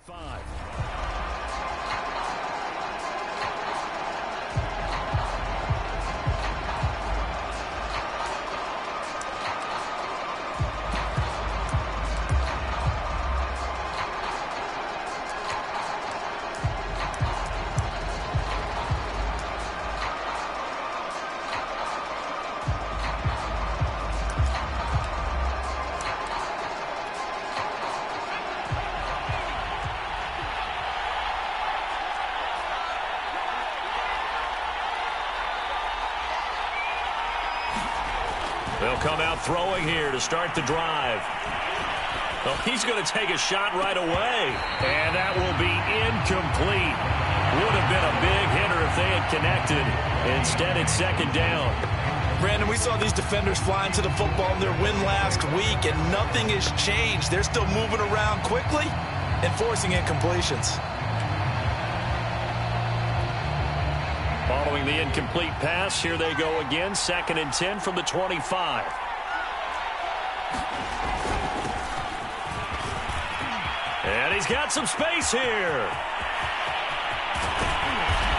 25. They'll come out throwing here to start the drive. Well, he's going to take a shot right away. And that will be incomplete. Would have been a big hitter if they had connected. Instead, it's second down. Brandon, we saw these defenders flying to the football in their win last week, and nothing has changed. They're still moving around quickly and forcing incompletions. Following the incomplete pass, here they go again. 2nd and 10 from the 25. And he's got some space here.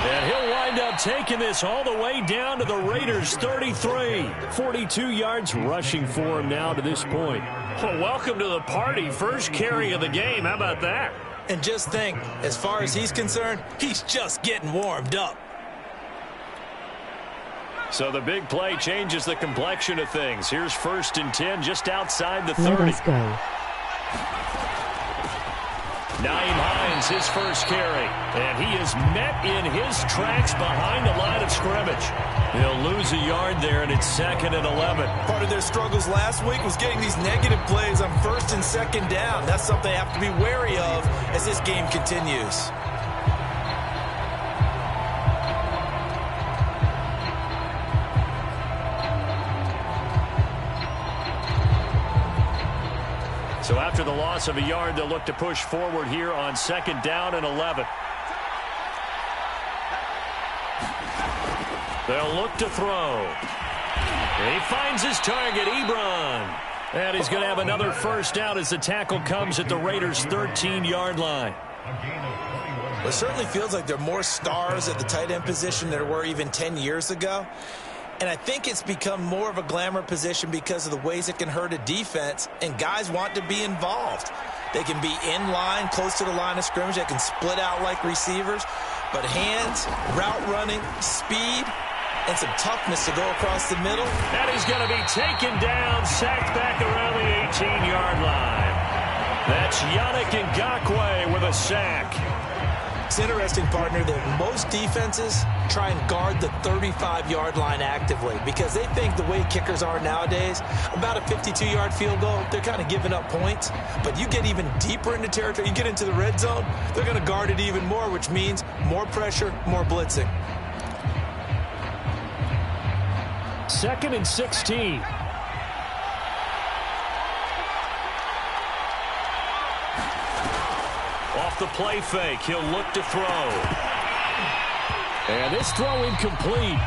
And he'll wind up taking this all the way down to the Raiders' 33. 42 yards rushing for him now to this point. Well, welcome to the party. First carry of the game. How about that? And just think, as far as he's concerned, he's just getting warmed up. So the big play changes the complexion of things. Here's 1st and 10 just outside the 30. Let's go. Nyheim Hines, his first carry. And he is met in his tracks behind the line of scrimmage. He'll lose a yard there, and it's 2nd and 11. Part of their struggles last week was getting these negative plays on 1st and 2nd down. That's something they have to be wary of as this game continues. So after the loss of a yard, they'll look to push forward here on 2nd down and 11. They'll look to throw. And he finds his target, Ebron. And he's going to have another first down as the tackle comes at the Raiders' 13-yard line. Well, it certainly feels like there are more stars at the tight end position than there were even 10 years ago. And I think it's become more of a glamour position because of the ways it can hurt a defense, and guys want to be involved. They can be in line, close to the line of scrimmage. They can split out like receivers. But hands, route running, speed, and some toughness to go across the middle. And he's going to be taken down, sacked back around the 18-yard line. That's Yannick Ngakoue with a sack. It's interesting, partner, that most defenses try and guard the 35-yard line actively because they think the way kickers are nowadays, about a 52-yard field goal, they're kind of giving up points. But you get even deeper into territory, you get into the red zone, they're going to guard it even more, which means more pressure, more blitzing. 2nd and 16. Off the play fake, he'll look to throw. And this throw incomplete.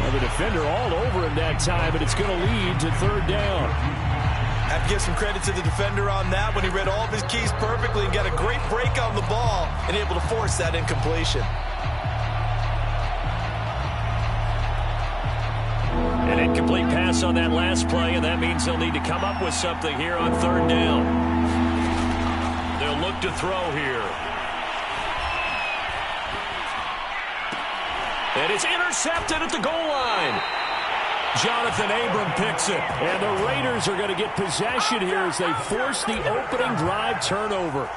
Well, the defender all over him that time, but it's going to lead to 3rd down. I have to give some credit to the defender on that when he read all of his keys perfectly and got a great break on the ball and able to force that incompletion. An incomplete pass on that last play, and that means they'll need to come up with something here on 3rd down. They'll look to throw here. And it's intercepted at the goal line. Jonathan Abram picks it. And the Raiders are going to get possession here as they force the opening drive turnover.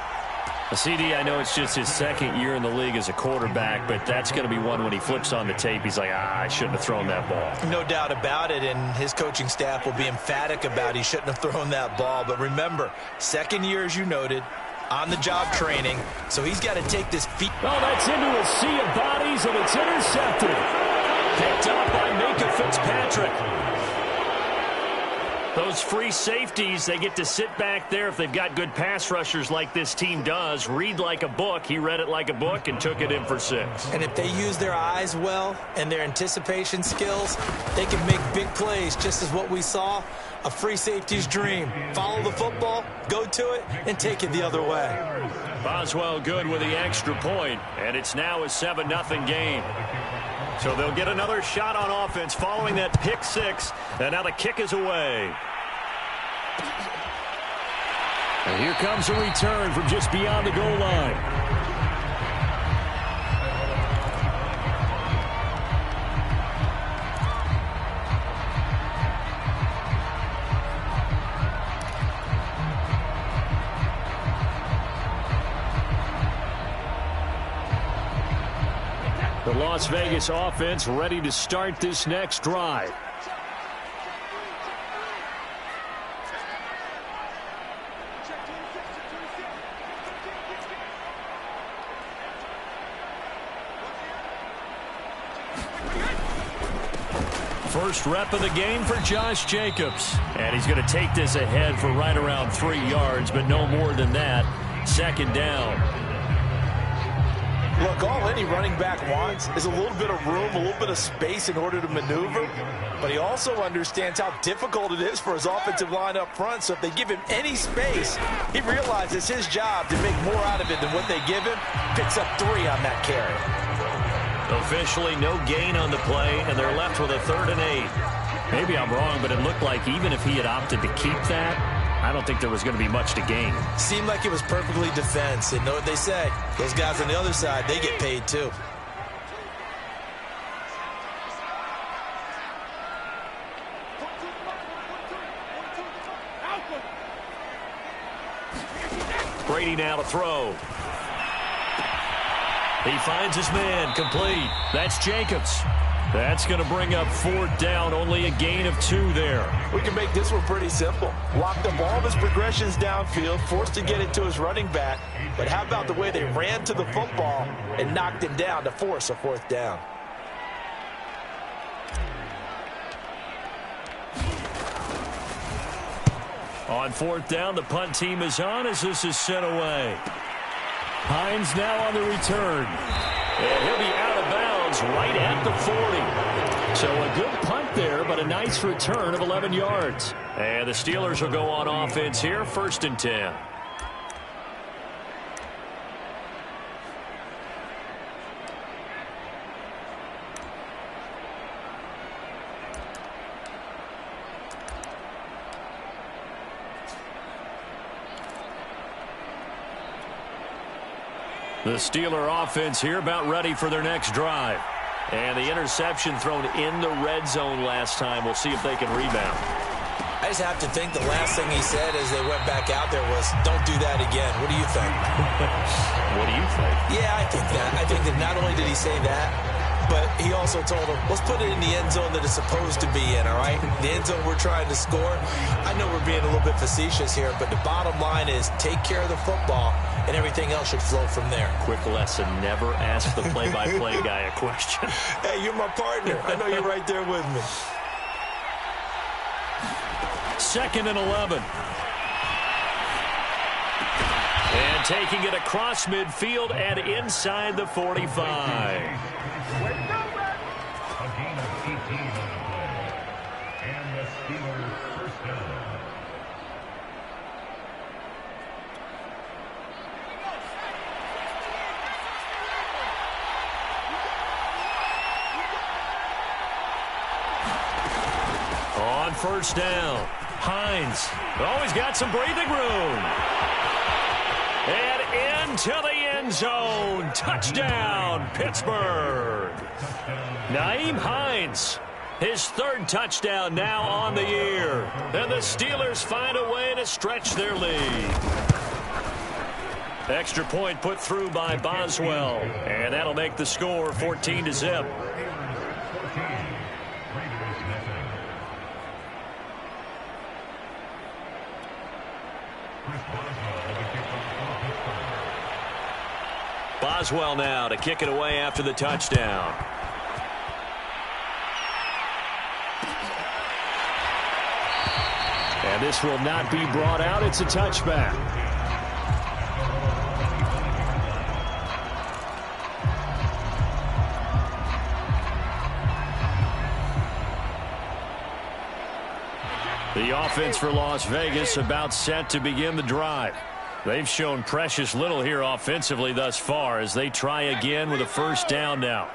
CD, I know it's just his 2nd year in the league as a quarterback, but that's going to be one when he flips on the tape. He's like, I shouldn't have thrown that ball. No doubt about it, and his coaching staff will be emphatic about he shouldn't have thrown that ball. But remember, 2nd year, as you noted, on-the-job training, so he's got to take this feet. Oh, that's into a sea of bodies, and it's intercepted. Picked up by Minka Fitzpatrick. Those free safeties, they get to sit back there if they've got good pass rushers like this team does. Read like a book. He read it like a book and took it in for 6. And if they use their eyes well and their anticipation skills, they can make big plays, just as what we saw, a free safety's dream. Follow the football, go to it, and take it the other way. Boswell good with the extra point, and it's now a 7-0 game. So they'll get another shot on offense following that pick six, and now the kick is away. And here comes a return from just beyond the goal line. The Las Vegas offense ready to start this next drive. First rep of the game for Josh Jacobs. And he's going to take this ahead for right around 3 yards, but no more than that. Second down. Look, all any running back wants is a little bit of room, a little bit of space in order to maneuver. But he also understands how difficult it is for his offensive line up front. So if they give him any space, he realizes his job to make more out of it than what they give him. Picks up 3 on that carry. Officially no gain on the play, and they're left with a 3rd and 8. Maybe I'm wrong, but it looked like even if he had opted to keep that, I don't think there was going to be much to gain. Seemed like it was perfectly defense. And know what they say? Those guys on the other side, they get paid too. Brady now to throw. He finds his man, complete. That's Jacobs. That's going to bring up 4th down, only a gain of 2 there. We can make this one pretty simple. Locked up all of his progressions downfield, forced to get it to his running back. But how about the way they ran to the football and knocked him down to force a 4th down? On 4th down, the punt team is on as this is sent away. Hines now on the return. And he'll be out of bounds right at the 40. So a good punt there, but a nice return of 11 yards. And the Steelers will go on offense here, 1st and 10. The Steeler offense here about ready for their next drive. And the interception thrown in the red zone last time. We'll see if they can rebound. I just have to think the last thing he said as they went back out there was, don't do that again. What do you think? What do you think? Yeah, I think that. I think that not only did he say that, but he also told them, let's put it in the end zone that it's supposed to be in, all right? The end zone we're trying to score. I know we're being a little bit facetious here, but the bottom line is take care of the football, and everything else should flow from there. Quick lesson, never ask the play-by-play guy a question. Hey, you're my partner. I know you're right there with me. 2nd and 11. And taking it across midfield and inside the 45. On 1st down, Hines always got some breathing room. And into the end zone. Touchdown, Pittsburgh. Nyheim Hines, his 3rd touchdown now on the year. And the Steelers find a way to stretch their lead. Extra point put through by Boswell. And that'll make the score 14-0. Boswell now to kick it away after the touchdown. And this will not be brought out. It's a touchback. The offense for Las Vegas about set to begin the drive. They've shown precious little here offensively thus far as they try again with a first down now.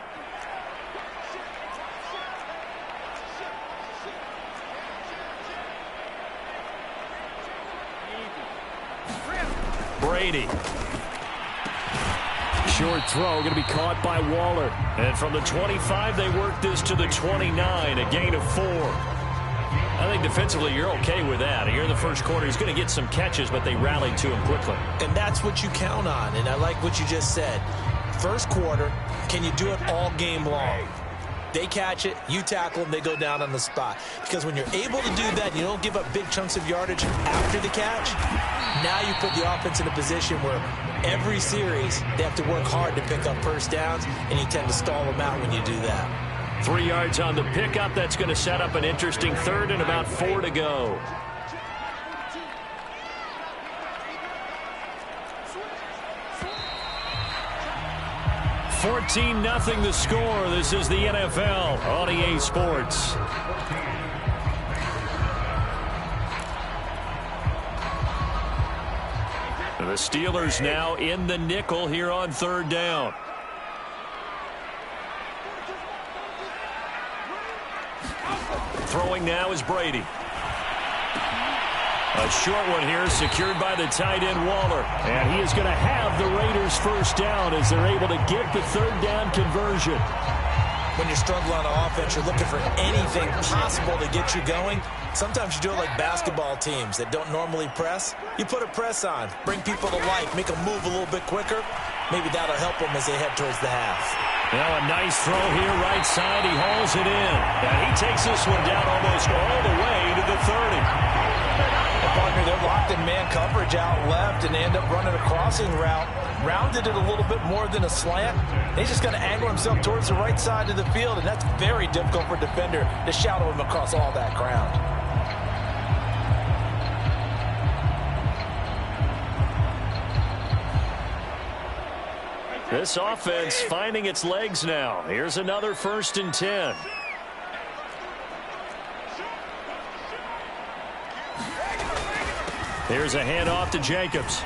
Brady. Short throw going to be caught by Waller. And from the 25, they work this to the 29, a gain of 4. I think defensively you're okay with that. Here in the first quarter, he's going to get some catches, but they rallied to him quickly. And that's what you count on, and I like what you just said. First quarter, can you do it all game long? They catch it, you tackle them, they go down on the spot. Because when you're able to do that, you don't give up big chunks of yardage after the catch. Now you put the offense in a position where every series they have to work hard to pick up first downs, and you tend to stall them out when you do that. 3 yards on the pickup. That's going to set up an interesting third and about 4 to go. $14-0 the score. This is the NFL on EA Sports. The Steelers now in the nickel here on third down. Throwing now is Brady. A short one here secured by the tight end Waller. And he is going to have the Raiders first down as they're able to get the third down conversion. When you struggle on offense, you're looking for anything possible to get you going. Sometimes you do it like basketball teams that don't normally press. You put a press on, bring people to life, make them move a little bit quicker. Maybe that'll help them as they head towards the half. Now a nice throw here, right side. He hauls it in. And he takes this one down almost all the way to the 30. Partner, they're locked in man coverage out left, and they end up running a crossing route. Rounded it a little bit more than a slant. He's just going to angle himself towards the right side of the field, and that's very difficult for a defender to shadow him across all that ground. This offense finding its legs now. Here's another 1st and 10. Here's a handoff to Jacobs.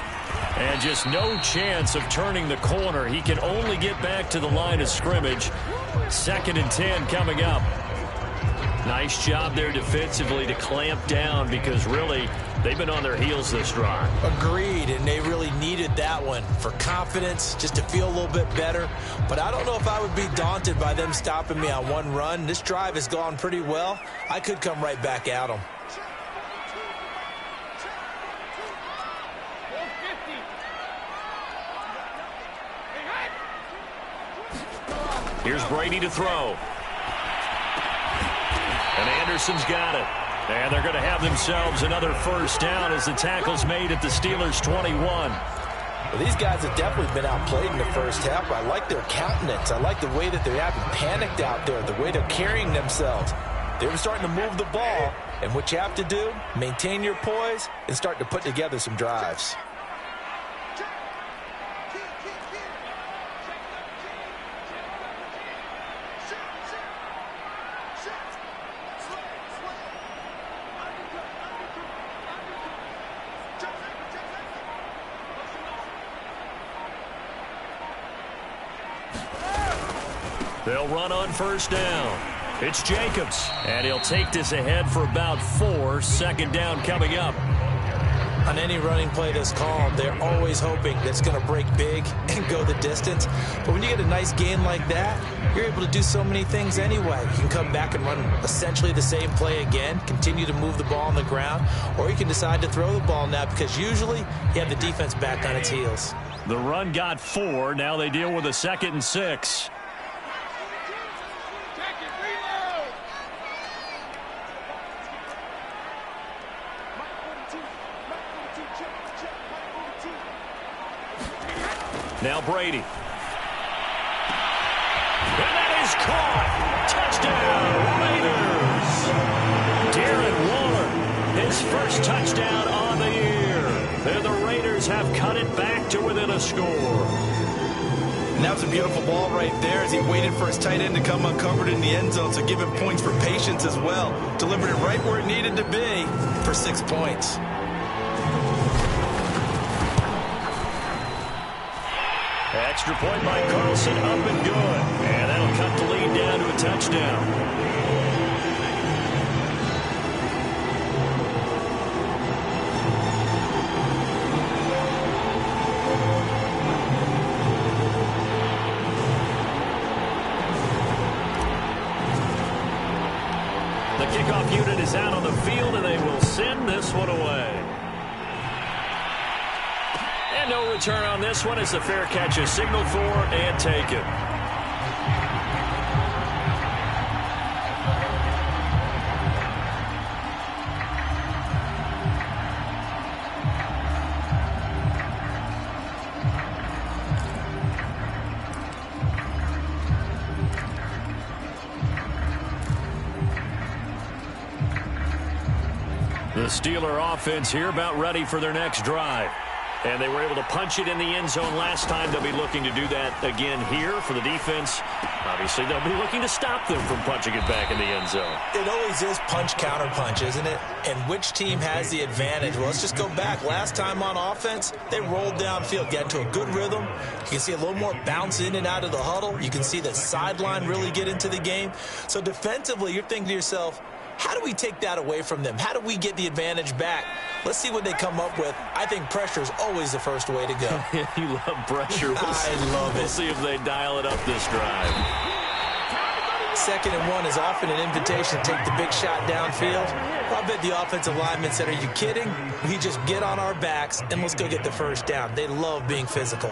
And just no chance of turning the corner. He can only get back to the line of scrimmage. 2nd and 10 coming up. Nice job there defensively to clamp down because really they've been on their heels this drive. Agreed, and they really needed that one for confidence, just to feel a little bit better. But I don't know if I would be daunted by them stopping me on one run. This drive has gone pretty well. I could come right back at them. Here's Brady to throw. And Anderson's got it. And they're going to have themselves another first down as the tackle's made at the Steelers' 21. Well, these guys have definitely been outplayed in the first half. I like their countenance. I like the way that they haven't panicked out there, the way they're carrying themselves. They're starting to move the ball. And what you have to do, maintain your poise and start to put together some drives. They'll run on first down. It's Jacobs, and he'll take this ahead for about 4. 2nd down coming up. On any running play this calm, they're always hoping that it's going to break big and go the distance. But when you get a nice gain like that, you're able to do so many things anyway. You can come back and run essentially the same play again, continue to move the ball on the ground, or you can decide to throw the ball now because usually you have the defense back on its heels. The run got 4. Now they deal with a 2nd and 6. Now Brady. And that is caught. Touchdown, Raiders. Darren Waller, his first touchdown on the year. And the Raiders have cut it back to within a score. And that was a beautiful ball right there as he waited for his tight end to come uncovered in the end zone, so give him points for patience as well. Delivered it right where it needed to be for 6 points. Extra point by Carlson, up and good. And that'll cut the lead down to a touchdown. The kickoff unit is out on the field, and they will send this one away. And no return on this one as the fair catch is signaled for and taken. The Steeler offense here about ready for their next drive. And they were able to punch it in the end zone last time. They'll be looking to do that again here for the defense. Obviously, they'll be looking to stop them from punching it back in the end zone. It always is punch-counter-punch, isn't it? And which team has the advantage? Well, let's just go back. Last time on offense, they rolled downfield, got into a good rhythm. You can see a little more bounce in and out of the huddle. You can see the sideline really get into the game. So defensively, you're thinking to yourself, how do we take that away from them? How do we get the advantage back? Let's see what they come up with. I think pressure is always the first way to go. You love pressure. I love it. We'll see if they dial it up this drive. 2nd and 1 is often an invitation to take the big shot downfield. Well, I bet the offensive lineman said, are you kidding? We just get on our backs and let's go get the first down. They love being physical.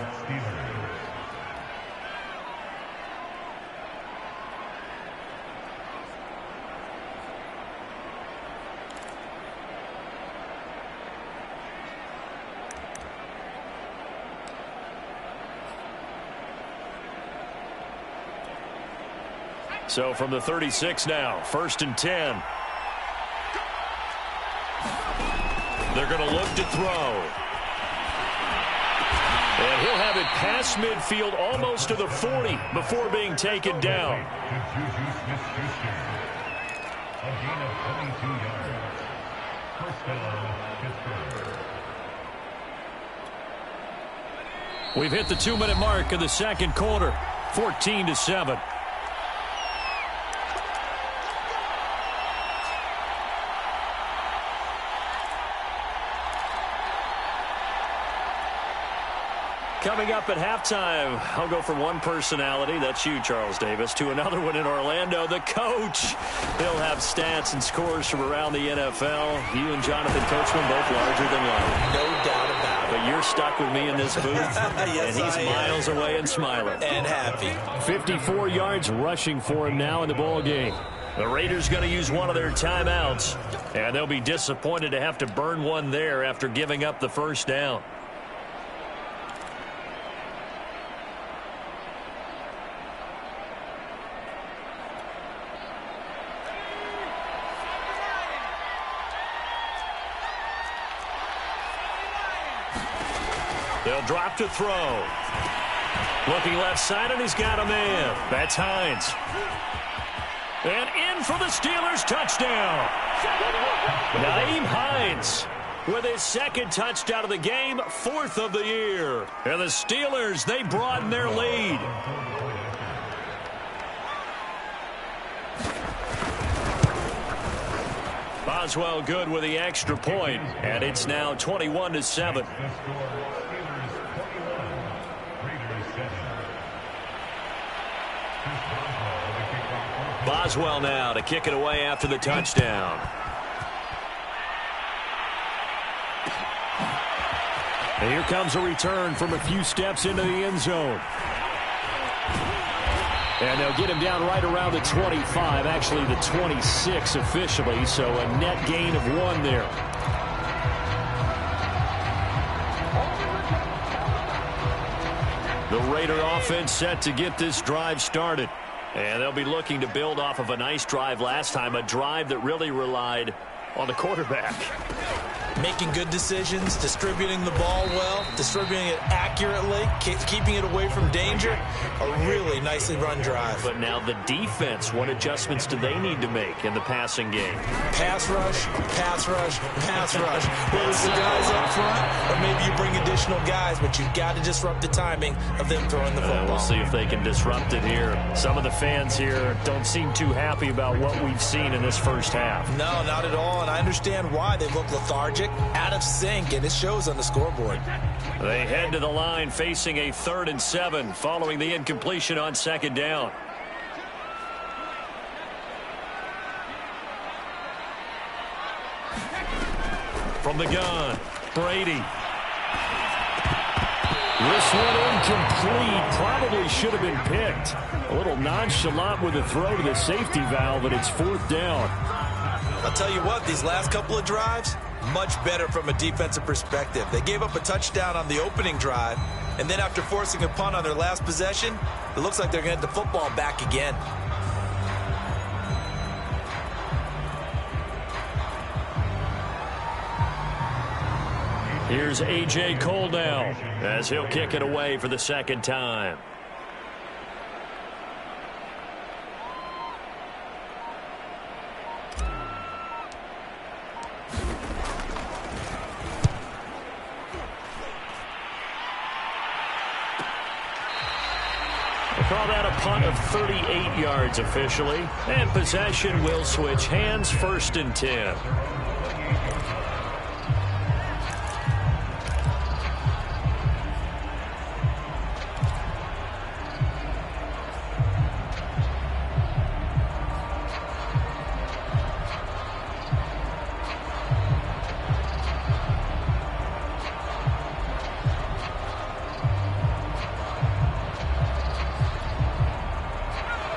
So from the 36 now, 1st and 10. They're going to look to throw. And he'll have it past midfield almost to the 40 before being taken down. We've hit the 2-minute mark in the second quarter, 14-7. Coming up at halftime, I'll go from one personality, that's you, Charles Davis, to another one in Orlando, the coach. He'll have stats and scores from around the NFL. You and Jonathan Coachman both larger than life. No doubt about it. But you're stuck with me in this booth, yes, and he's miles away and smiling. And happy. 54 yards rushing for him now in the ball game. The Raiders going to use one of their timeouts, and they'll be disappointed to have to burn one there after giving up the first down. They'll drop to throw. Looking left side, and he's got a man. That's Hines. And in for the Steelers touchdown. Nyheim Hines with his 2nd touchdown of the game, 4th of the year. And the Steelers, they broaden their lead. Boswell good with the extra point, and it's now 21-7. Boswell now to kick it away after the touchdown. And here comes a return from a few steps into the end zone. And they'll get him down right around the 25, actually the 26 officially, so a net gain of 1 there. The Raider offense set to get this drive started. And they'll be looking to build off of a nice drive last time, a drive that really relied on the quarterback. Making good decisions, distributing the ball well, distributing it accurately, keeping it away from danger. A really nicely run drive. But now the defense, what adjustments do they need to make in the passing game? Pass rush, pass rush, pass rush. Whether it's the guys up front or maybe you bring additional guys, but you've got to disrupt the timing of them throwing the football. We'll see if they can disrupt it here. Some of the fans here don't seem too happy about what we've seen in this first half. No, not at all, and I understand why. They look lethargic, out of sync, and it shows on the scoreboard. They head to the line facing a 3rd and 7 following the incompletion on 2nd down. From the gun, Brady. This one incomplete. Probably should have been picked. A little nonchalant with a throw to the safety valve, and it's 4th down. I'll tell you what, these last couple of drives, much better from a defensive perspective. They gave up a touchdown on the opening drive, and then after forcing a punt on their last possession, it looks like they're going to get the football back again. Here's A.J. Cole now as he'll kick it away for the 2nd time. We'll call that a punt of 38 yards officially, and possession will switch hands. 1st and 10.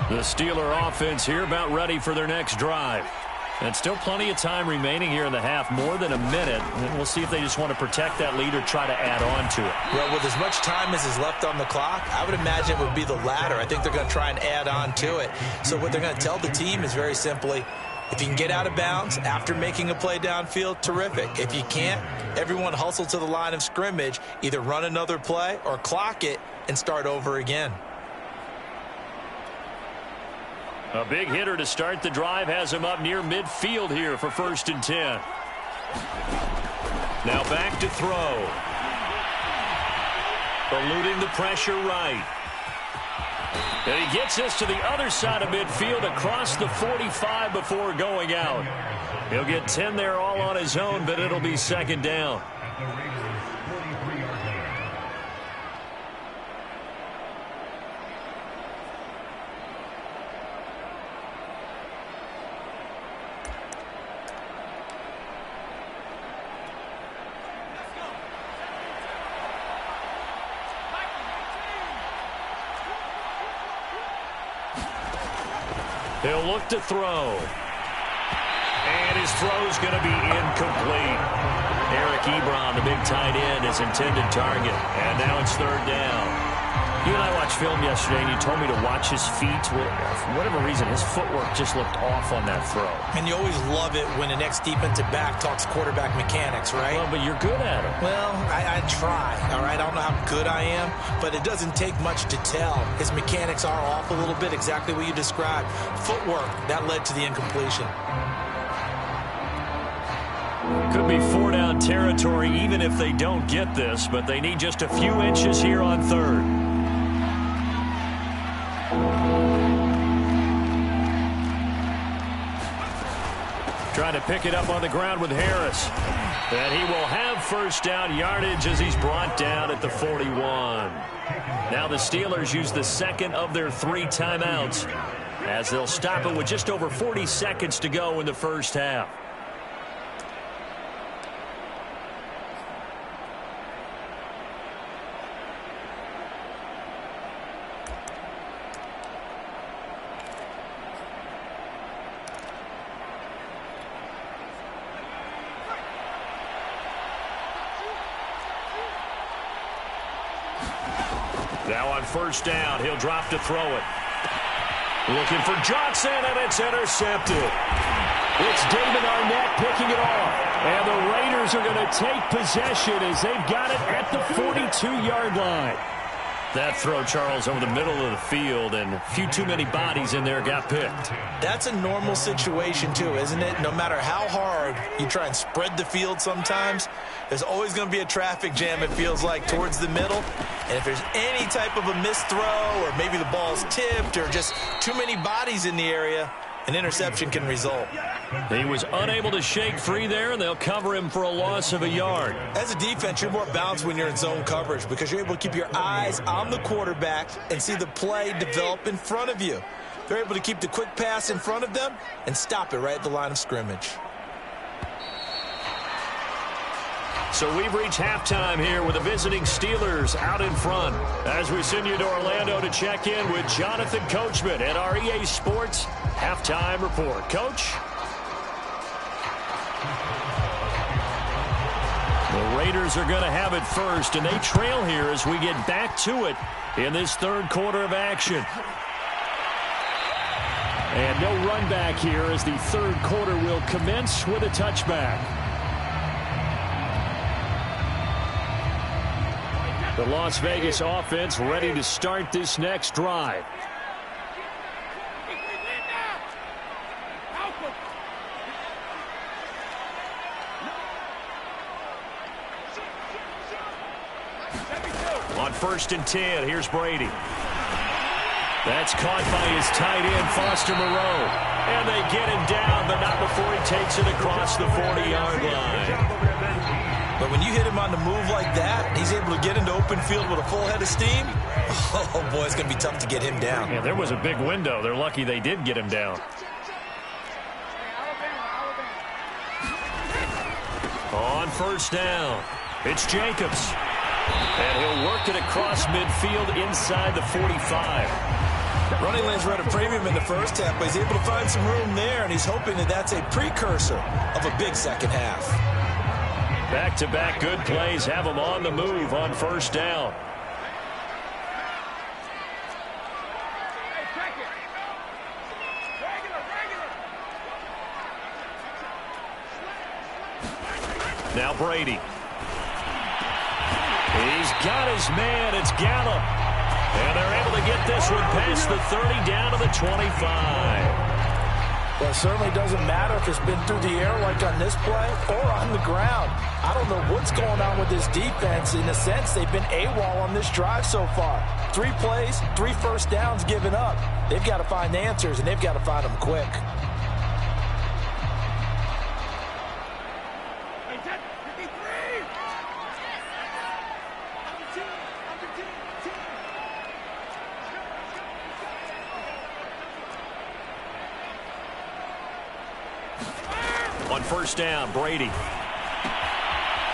The Steeler offense here about ready for their next drive. And still plenty of time remaining here in the half, more than a minute. And we'll see if they just want to protect that lead or try to add on to it. Well, with as much time as is left on the clock, I would imagine it would be the latter. I think they're going to try and add on to it. So what they're going to tell the team is very simply, if you can get out of bounds after making a play downfield, terrific. If you can't, everyone hustle to the line of scrimmage, either run another play or clock it and start over again. A big hitter to start the drive has him up near midfield here for 1st and 10. Now back to throw. Eluding the pressure right. And he gets this to the other side of midfield across the 45 before going out. He'll get 10 there all on his own, but it'll be 2nd down. He'll look to throw. And his throw's going to be incomplete. Eric Ebron, the big tight end, his intended target. And now it's 3rd down. You and I watched film yesterday, and you told me to watch his feet. For whatever reason, his footwork just looked off on that throw. And you always love it when an ex-defensive back talks quarterback mechanics, right? Well, but you're good at it. Well, I try, all right? I don't know how good I am, but it doesn't take much to tell. His mechanics are off a little bit, exactly what you described. Footwork, that led to the incompletion. Could be 4-down territory even if they don't get this, but they need just a few inches here on 3rd. Trying to pick it up on the ground with Harris. And he will have 1st down yardage as he's brought down at the 41. Now the Steelers use the 2nd of their 3 timeouts as they'll stop it with just over 40 seconds to go in the first half. Now on 1st down, he'll drop to throw it. Looking for Johnson, and it's intercepted. It's David Arnett picking it off. And the Raiders are going to take possession as they've got it at the 42-yard line. That throw, Charles, over the middle of the field, and a few too many bodies in there got picked. That's a normal situation, too, isn't it? No matter how hard you try and spread the field sometimes, there's always going to be a traffic jam, it feels like, towards the middle. And if there's any type of a missed throw, or maybe the ball's tipped, or just too many bodies in the area, an interception can result. He was unable to shake free there, and they'll cover him for a loss of a yard. As a defense, you're more balanced when you're in zone coverage because you're able to keep your eyes on the quarterback and see the play develop in front of you. They're able to keep the quick pass in front of them and stop it right at the line of scrimmage. So we've reached halftime here with the visiting Steelers out in front. As we send you to Orlando to check in with Jonathan Coachman at our EA Sports Halftime Report. Coach? The Raiders are going to have it first, and they trail here as we get back to it in this third quarter of action. And no run back here as the third quarter will commence with a touchback. The Las Vegas offense ready to start this next drive. On 1st and 10, here's Brady. That's caught by his tight end, Foster Moreau. And they get him down, but not before he takes it across the 40-yard line. But when you hit him on the move like that, he's able to get into open field with a full head of steam. Oh, boy, it's going to be tough to get him down. Yeah, there was a big window. They're lucky they did get him down. On 1st down, it's Jacobs. And he'll work it across midfield inside the 45. Running lanes were at a premium in the first half, but he's able to find some room there, and he's hoping that that's a precursor of a big second half. Back-to-back good plays have him on the move on 1st down. Now Brady. He's got his man. It's Gallup. And they're able to get this one past the 30 down to the 25. Well, it certainly doesn't matter if it's been through the air like on this play or on the ground. I don't know what's going on with this defense. In a sense, they've been AWOL on this drive so far. 3 plays, 3 first downs given up. They've got to find answers, and they've got to find them quick. On 1st down, Brady.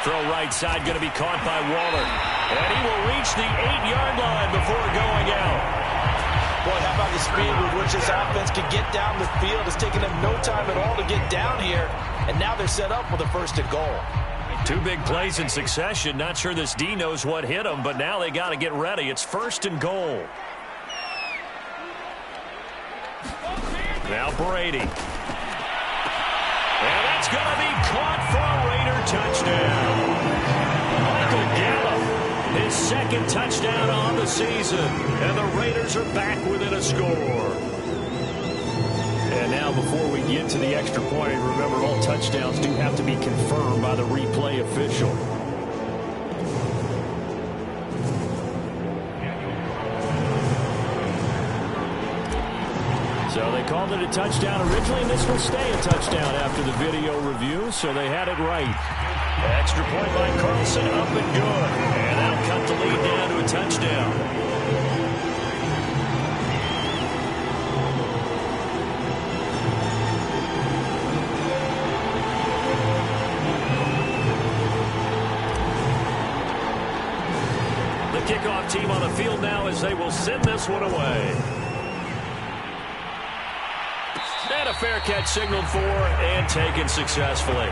Throw right side, going to be caught by Waller. And he will reach the 8-yard line before going out. Boy, how about the speed with which this offense can get down the field? It's taken them no time at all to get down here. And now they're set up with a 1st and goal. 2 big plays in succession. Not sure this D knows what hit them, but now they got to get ready. It's 1st and goal. Now Brady. And that's going to be caught for a Raider touchdown. Michael Gallup, his 2nd touchdown on the season. And the Raiders are back within a score. And now before we get to the extra point, remember all touchdowns do have to be confirmed by the replay official. So they called it a touchdown originally, and this will stay a touchdown after the video review, so they had it right. Extra point by Carlson, up and good. And that'll cut the lead down to a touchdown. The kickoff team on the field now as they will send this one away. And a fair catch signaled for and taken successfully.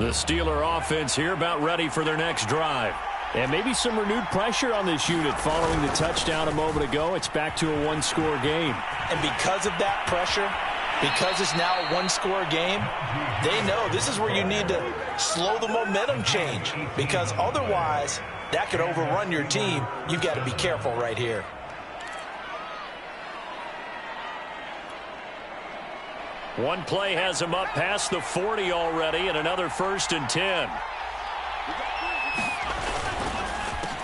The Steeler offense here about ready for their next drive. And maybe some renewed pressure on this unit following the touchdown a moment ago. It's back to a one-score game. And because of that pressure, because it's now a one-score game, they know this is where you need to slow the momentum change, because otherwise that could overrun your team. You've got to be careful right here. One play has him up past the 40 already, and another 1st and 10.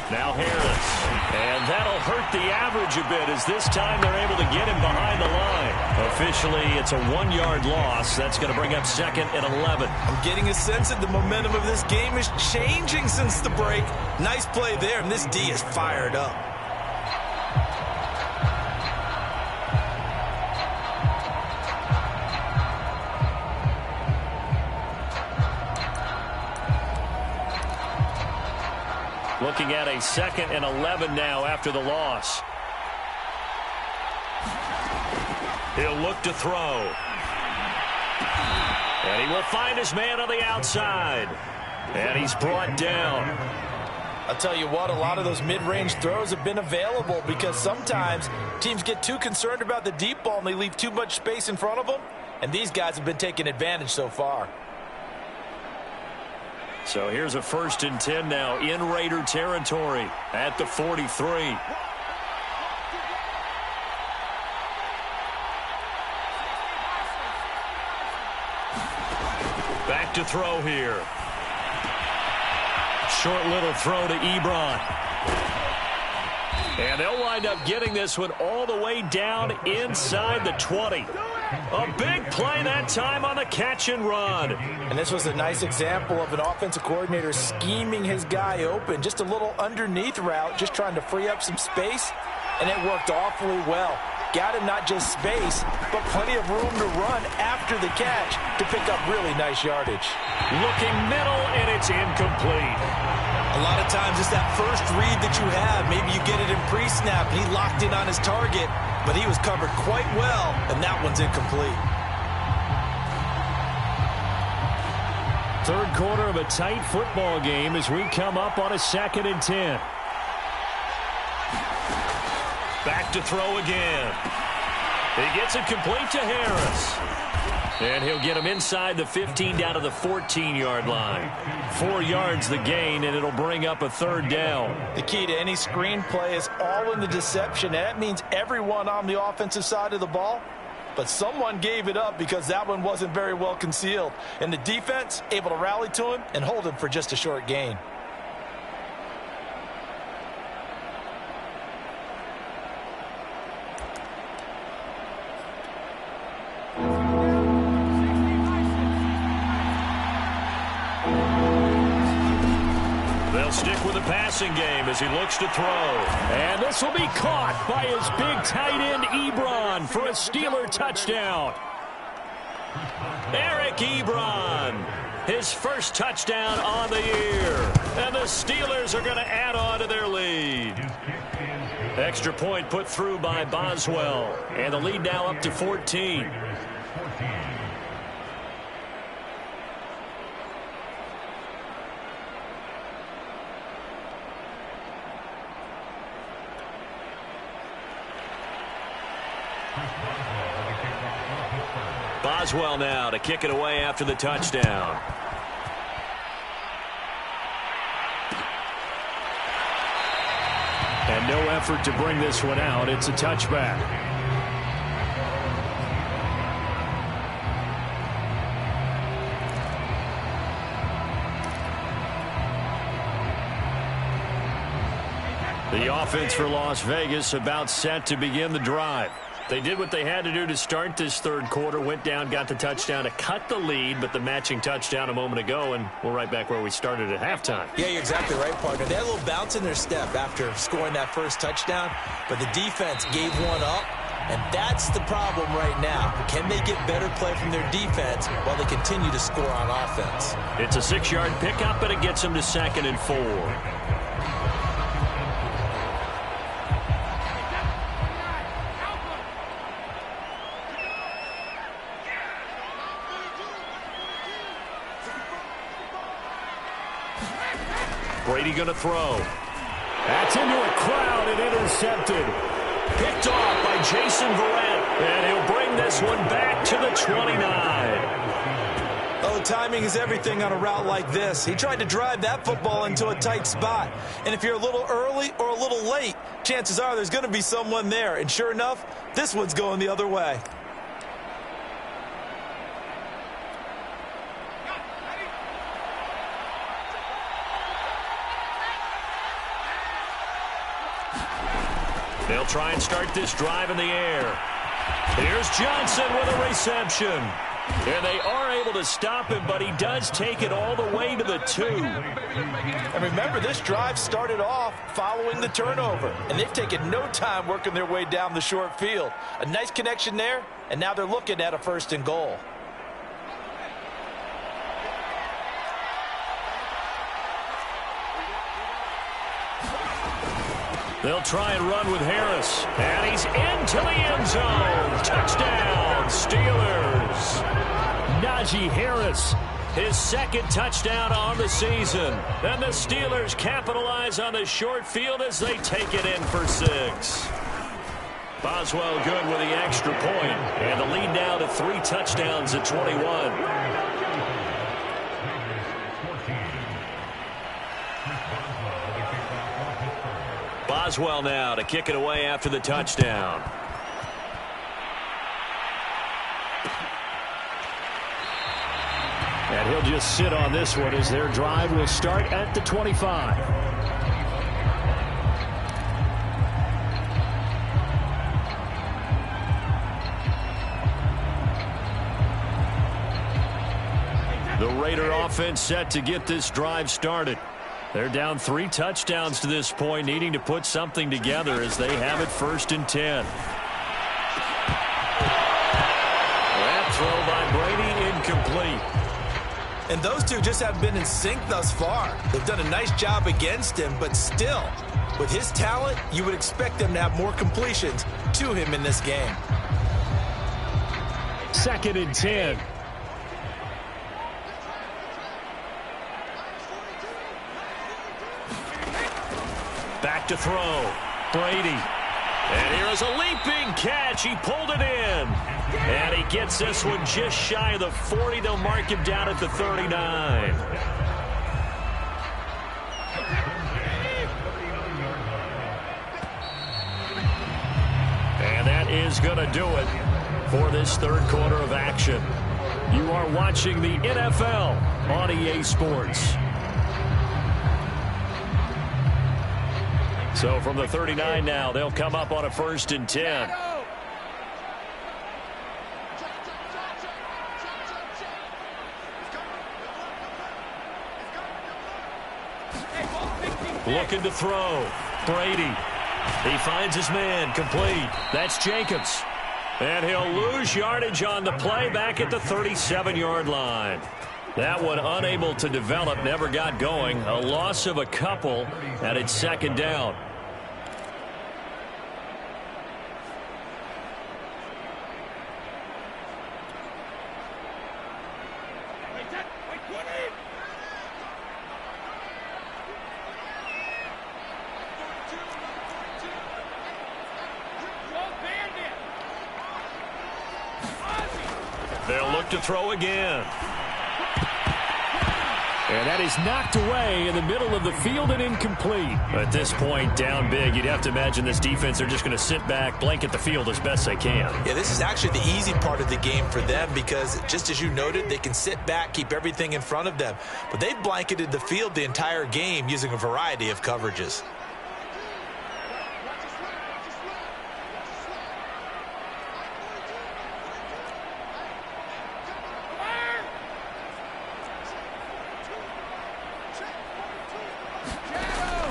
Now Harris. And that'll hurt the average a bit, as this time they're able to get him behind the line. Officially, it's a 1-yard loss. That's going to bring up 2nd and 11. I'm getting a sense that the momentum of this game is changing since the break. Nice play there, and this D is fired up. Looking at a 2nd and 11 now after the loss. He'll look to throw. And he will find his man on the outside. And he's brought down. I'll tell you what, a lot of those mid-range throws have been available, because sometimes teams get too concerned about the deep ball and they leave too much space in front of them. And these guys have been taking advantage so far. So here's a 1st and 10 now in Raider territory at the 43. Back to throw here. Short little throw to Ebron. And they'll wind up getting this one all the way down inside the 20. A big play that time on the catch and run. And this was a nice example of an offensive coordinator scheming his guy open. Just a little underneath route, just trying to free up some space. And it worked awfully well. Got him not just space, but plenty of room to run after the catch to pick up really nice yardage. Looking middle, and it's incomplete. A lot of times it's that first read that you have. Maybe you get it in pre-snap, and he locked in on his target, but he was covered quite well, and that one's incomplete. Third quarter of a tight football game as we come up on a 2nd and 10. Back to throw again. He gets it complete to Harris. And he'll get him inside the 15 down to the 14-yard line. 4 yards the gain, and it'll bring up a 3rd down. The key to any screen play is all in the deception. And that means everyone on the offensive side of the ball. But someone gave it up because that one wasn't very well concealed. And the defense able to rally to him and hold him for just a short gain. Stick with the passing game as he looks to throw. And this will be caught by his big tight end, Ebron, for a Steeler touchdown. Eric Ebron, his first touchdown on the year. And the Steelers are going to add on to their lead. Extra point put through by Boswell. And the lead now up to 14. Boswell now to kick it away after the touchdown. And no effort to bring this one out. It's a touchback. The offense for Las Vegas about set to begin the drive. They did what they had to do to start this third quarter, went down, got the touchdown to cut the lead, but the matching touchdown a moment ago, and we're right back where we started at halftime. Yeah, you're exactly right, partner. They had a little bounce in their step after scoring that first touchdown, but the defense gave one up, and that's the problem right now. Can they get better play from their defense while they continue to score on offense? It's a 6-yard pickup, but it gets them to 2nd and 4. Brady going to throw. That's into a crowd and intercepted. Picked off by Jason Verrett. And he'll bring this one back to the 29. Oh, timing is everything on a route like this. He tried to drive that football into a tight spot. And if you're a little early or a little late, chances are there's going to be someone there. And sure enough, this one's going the other way. They'll try and start this drive in the air. Here's Johnson with a reception. And they are able to stop him, but he does take it all the way to the 2. And remember, this drive started off following the turnover. And they've taken no time working their way down the short field. A nice connection there, and now they're looking at a 1st and goal. They'll try and run with Harris. And he's into the end zone. Touchdown, Steelers. Najee Harris, his 2nd touchdown on the season. And the Steelers capitalize on the short field as they take it in for 6. Boswell good with the extra point. And the lead now to 3 touchdowns at 21. Boswell now to kick it away after the touchdown. And he'll just sit on this one as their drive will start at the 25. The Raider offense set to get this drive started. They're down 3 touchdowns to this point, needing to put something together as they have it 1st and 10. That throw by Brady incomplete. And those two just haven't been in sync thus far. They've done a nice job against him, but still, with his talent, you would expect them to have more completions to him in this game. 2nd and 10. Back to throw. Brady. And here's a leaping catch. He pulled it in. And he gets this one just shy of the 40. They'll mark him down at the 39. And that is going to do it for this 3rd quarter of action. You are watching the NFL on EA Sports. So from the 39 now, they'll come up on a 1st and 10. Looking to throw. Brady. He finds his man complete. That's Jacobs. And he'll lose yardage on the play back at the 37-yard line. That one unable to develop, never got going. A loss of a couple, and it's 2nd down. They'll look to throw again. And that is knocked away in the middle of the field and incomplete. At this point, down big, you'd have to imagine this defense, they're just going to sit back, blanket the field as best they can. Yeah, this is actually the easy part of the game for them because, just as you noted, they can sit back, keep everything in front of them. But they've blanketed the field the entire game using a variety of coverages.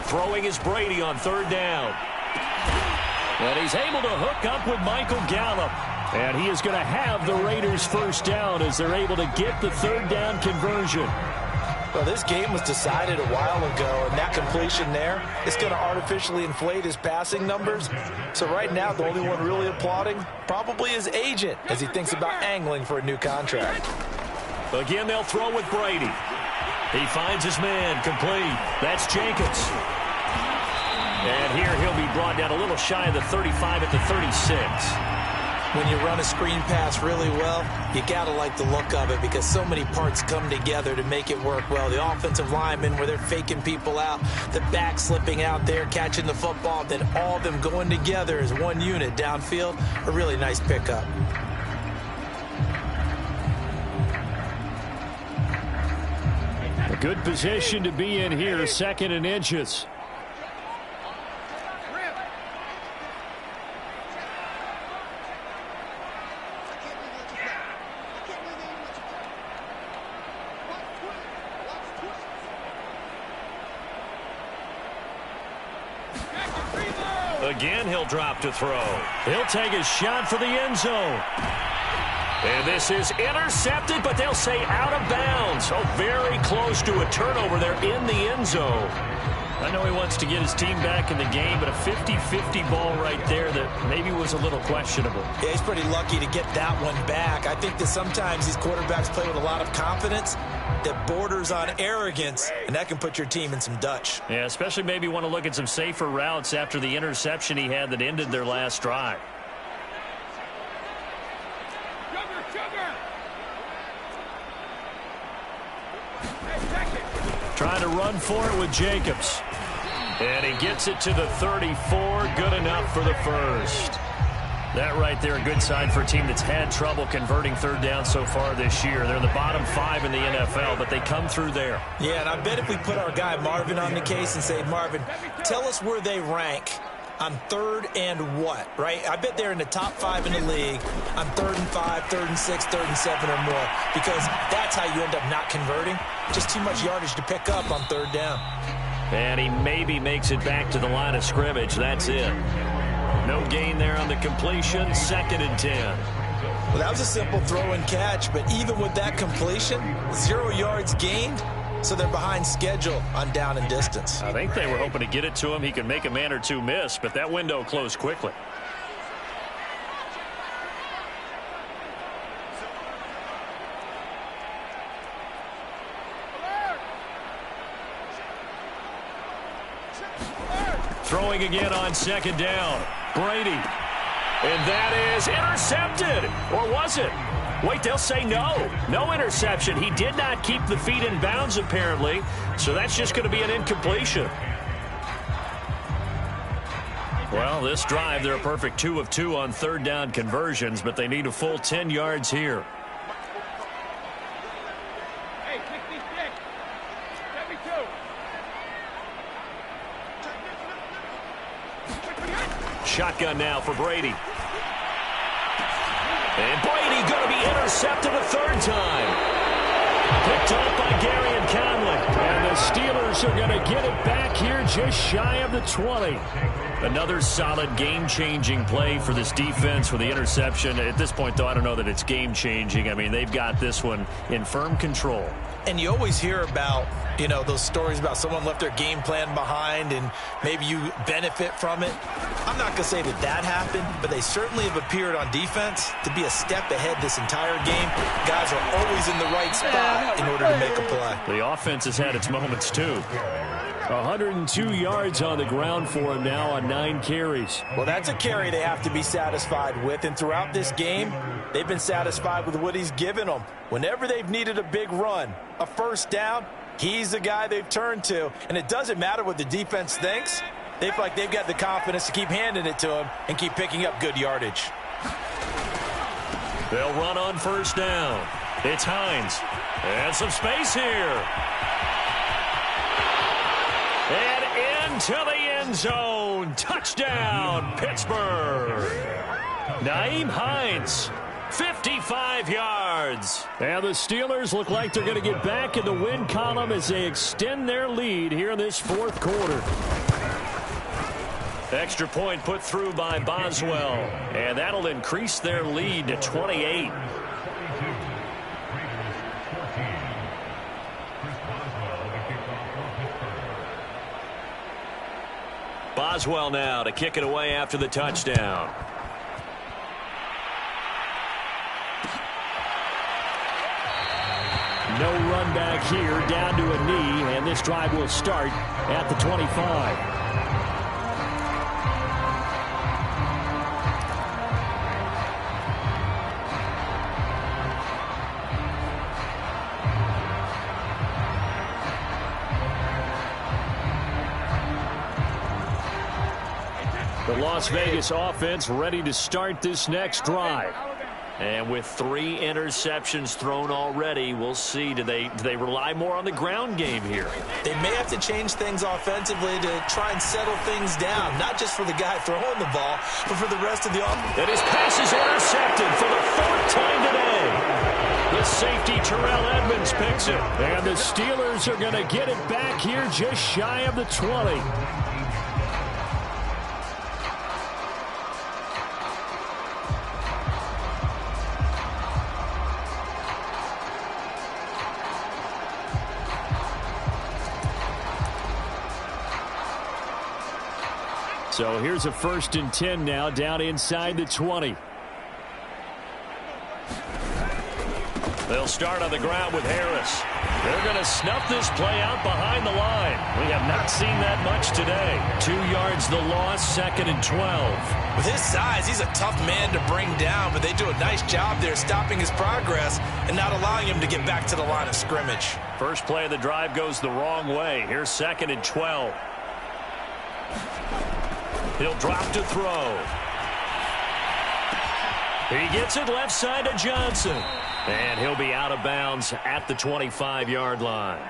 Throwing is Brady on 3rd down. And he's able to hook up with Michael Gallup. And he is going to have the Raiders 1st down as they're able to get the 3rd down conversion. Well, this game was decided a while ago, and that completion there is going to artificially inflate his passing numbers. So right now, the only one really applauding probably his agent as he thinks about angling for a new contract. Again, they'll throw with Brady. He finds his man, complete. That's Jacobs. And here he'll be brought down a little shy of the 35 at the 36. When you run a screen pass really well, you got to like the look of it because so many parts come together to make it work well. The offensive linemen, where they're faking people out, the back slipping out there, catching the football, then all of them going together as one unit downfield. A really nice pickup. A good position to be in here, 2nd and inches. Again, he'll drop to throw. He'll take a shot for the end zone. And this is intercepted, but they'll say out of bounds. Oh, very close to a turnover there in the end zone. I know he wants to get his team back in the game, but a 50-50 ball right there that maybe was a little questionable. Yeah, he's pretty lucky to get that one back. I think that sometimes these quarterbacks play with a lot of confidence that borders on arrogance, and that can put your team in some Dutch. Yeah, especially maybe want to look at some safer routes after the interception he had that ended their last drive. Trying to run for it with Jacobs. And he gets it to the 34. Good enough for the first. That right there, a good sign for a team that's had trouble converting third down so far this year. They're in the bottom 5 in the NFL, but they come through there. Yeah, and I bet if we put our guy Marvin on the case and say, Marvin, tell us where they rank on 3rd and what, right? I bet they're in the top 5 in the league on 3rd and 5, 3rd and 6, 3rd and 7 or more, because that's how you end up not converting. Just too much yardage to pick up on 3rd down. And he maybe makes it back to the line of scrimmage. That's it. No gain there on the completion. 2nd and 10. Well, that was a simple throw and catch, but even with that completion, 0 yards gained. So they're behind schedule on down and distance. I think they were hoping to get it to him. He could make a man or two miss, but that window closed quickly. Throwing again on 2nd down. Brady. And that is intercepted. Or was it? Wait, they'll say no. No interception. He did not keep the feet in bounds, apparently. So that's just going to be an incompletion. Well, this drive, they're a perfect 2 of 2 on 3rd down conversions, but they need a full 10 yards here. Shotgun now for Brady. And Brady going to be intercepted a 3rd time. Picked up by Gary and Conley. And the Steelers are going to get it back here just shy of the 20. Another solid game-changing play for this defense with the interception. At this point, though, I don't know that it's game-changing. I mean, they've got this one in firm control. And you always hear about, you know, those stories about someone left their game plan behind and maybe you benefit from it. I'm not going to say that that happened, but they certainly have appeared on defense to be a step ahead this entire game. Guys are always in the right spot in order to make a play. The offense has had its moments, too. 102 yards on the ground for him now on 9 carries. Well, that's a carry they have to be satisfied with, and throughout this game, they've been satisfied with what he's given them. Whenever they've needed a big run, a 1st down, he's the guy they've turned to, and it doesn't matter what the defense thinks. They feel like they've got the confidence to keep handing it to him and keep picking up good yardage. They'll run on 1st down. It's Hines. And some space here. And into the end zone. Touchdown, Pittsburgh. Nyheim Hines, 55 yards. And the Steelers look like they're going to get back in the win column as they extend their lead here in this 4th quarter. Extra point put through by Boswell. And that'll increase their lead to 28. Boswell now to kick it away after the touchdown. No run back here, down to a knee, and this drive will start at the 25. The Las Vegas offense ready to start this next drive. And with 3 interceptions thrown already, we'll see. Do they rely more on the ground game here? They may have to change things offensively to try and settle things down, not just for the guy throwing the ball, but for the rest of the offense. And his pass is intercepted for the 4th time today. The safety, Terrell Edmonds, picks it. And the Steelers are going to get it back here just shy of the 20. So here's a 1st and 10 now, down inside the 20. They'll start on the ground with Harris. They're going to snuff this play out behind the line. We have not seen that much today. 2 yards the loss, 2nd and 12. With his size, he's a tough man to bring down, but they do a nice job there stopping his progress and not allowing him to get back to the line of scrimmage. First play of the drive goes the wrong way. Here's 2nd and 12. He'll drop to throw. He gets it left side to Johnson. And he'll be out of bounds at the 25-yard line.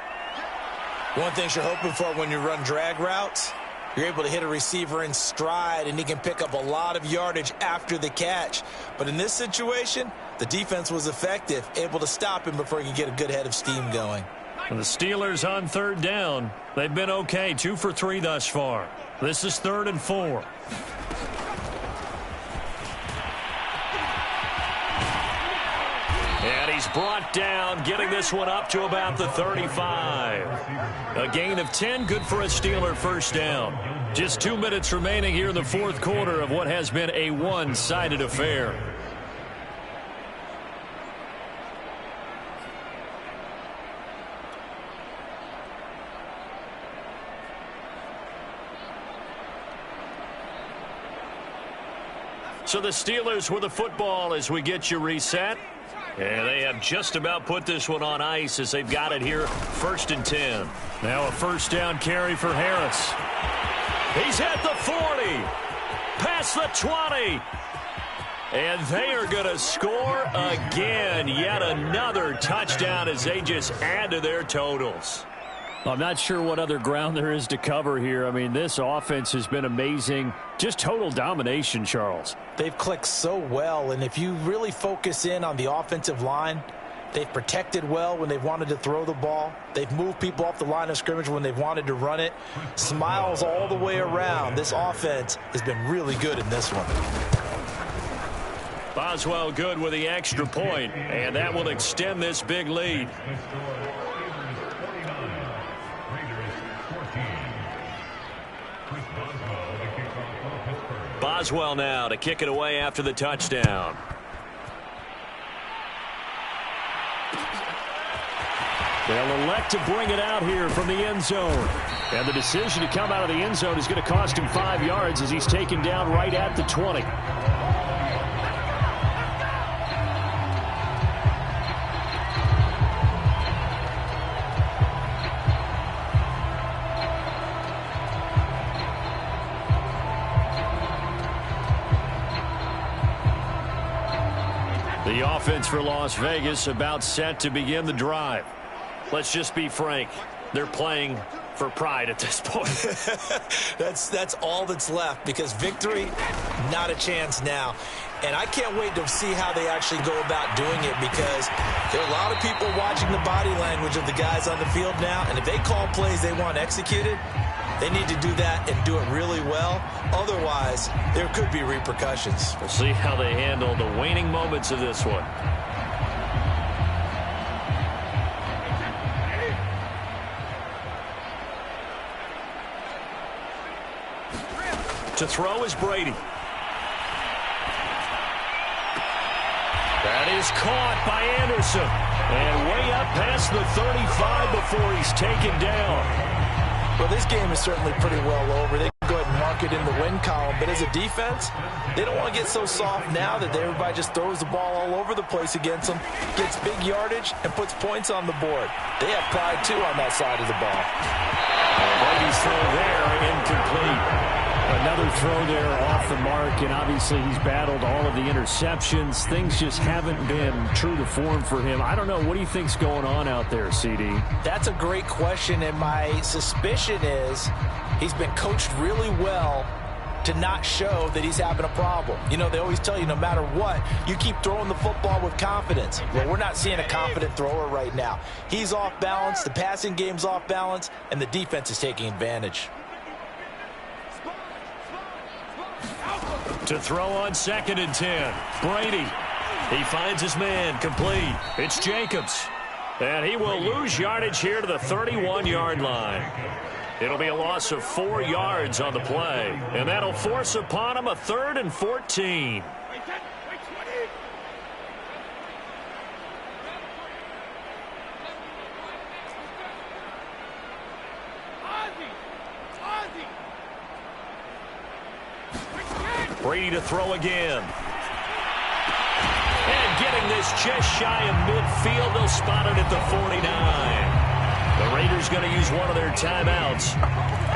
One thing you're hoping for when you run drag routes, you're able to hit a receiver in stride, and he can pick up a lot of yardage after the catch. But in this situation, the defense was effective, able to stop him before he could get a good head of steam going. And the Steelers on 3rd down. They've been okay, 2 for 3 thus far. This is 3rd and 4. And he's brought down, getting this one up to about the 35. A gain of 10, good for a Steeler 1st down. Just 2 minutes remaining here in the 4th quarter of what has been a one-sided affair. So the Steelers with the football as we get you reset. And they have just about put this one on ice as they've got it here, 1st and 10. Now a 1st down carry for Harris. He's at the 40, past the 20. And they are going to score again. Yet another touchdown as they just add to their totals. I'm not sure what other ground there is to cover here. I mean, this offense has been amazing. Just total domination, Charles. They've clicked so well, and if you really focus in on the offensive line, they've protected well when they've wanted to throw the ball. They've moved people off the line of scrimmage when they've wanted to run it. Smiles all the way around. This offense has been really good in this one. Boswell good with the extra point, and that will extend this big lead. Boswell now to kick it away after the touchdown. They'll elect to bring it out here from the end zone. And the decision to come out of the end zone is going to cost him 5 yards as he's taken down right at the 20. The offense for Las Vegas about set to begin the drive. Let's just be frank. They're playing for pride at this point. That's all that's left, because victory, not a chance now. And I can't wait to see how they actually go about doing it, because there are a lot of people watching the body language of the guys on the field now, and if they call plays they want executed, they need to do that and do it really well. Otherwise, there could be repercussions. We'll see how they handle the waning moments of this one. To throw is Brady. That is caught by Anderson. And way up past the 35 before he's taken down. Well, this game is certainly pretty well over. They can go ahead and mark it in the win column. But as a defense, they don't want to get so soft now that everybody just throws the ball all over the place against them, gets big yardage, and puts points on the board. They have pride, too, on that side of the ball. Brady's throw there, incomplete. Another throw there off the mark, and obviously he's battled all of the interceptions. Things just haven't been true to form for him. I don't know. What do you think's going on out there, CD? That's a great question, and my suspicion is he's been coached really well to not show that he's having a problem. You know, they always tell you no matter what, you keep throwing the football with confidence. Well, we're not seeing a confident thrower right now. He's off balance, the passing game's off balance, and the defense is taking advantage. To throw on 2nd and 10. Brady. He finds his man complete. It's Jacobs. And he will lose yardage here to the 31-yard line. It'll be a loss of 4 yards on the play. And that'll force upon him a 3rd and 14. Brady to throw again. And getting this just shy of midfield. They'll spot it at the 49. The Raiders going to use one of their timeouts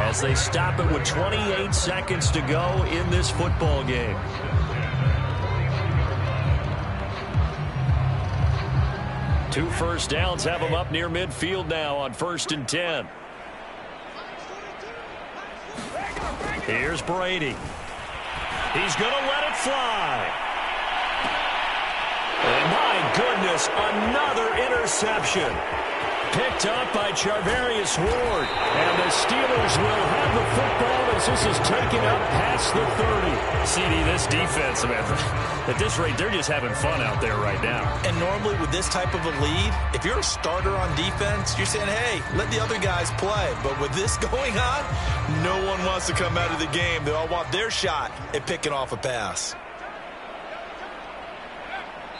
as they stop it with 28 seconds to go in this football game. Two first downs have them up near midfield now on 1st and 10. Here's Brady. He's going to let it fly. And my goodness, another interception. Picked up by Charvarius Ward. And the Steelers will have the football as this is taken up past the 30. CD, this defense, man, at this rate, they're just having fun out there right now. And normally with this type of a lead, if you're a starter on defense, you're saying, hey, let the other guys play. But with this going on, no one wants to come out of the game. They all want their shot at picking off a pass.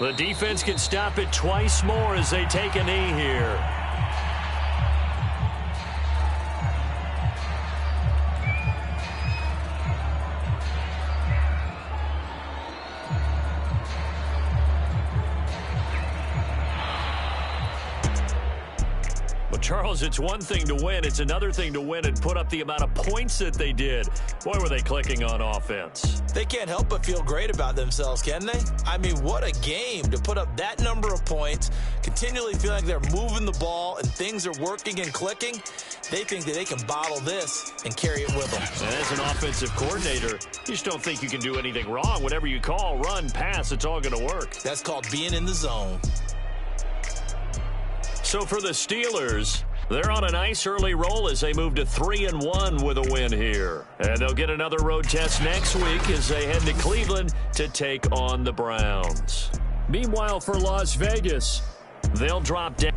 The defense can stop it twice more as they take a knee here. Charles, it's one thing to win. It's another thing to win and put up the amount of points that they did. Boy, were they clicking on offense. They can't help but feel great about themselves, can they? I mean, what a game to put up that number of points, continually feel like they're moving the ball and things are working and clicking. They think that they can bottle this and carry it with them. And as an offensive coordinator, you just don't think you can do anything wrong. Whatever you call, run, pass, it's all going to work. That's called being in the zone. So for the Steelers, they're on a nice early roll as they move to 3-1 with a win here. And they'll get another road test next week as they head to Cleveland to take on the Browns. Meanwhile, for Las Vegas, they'll drop down.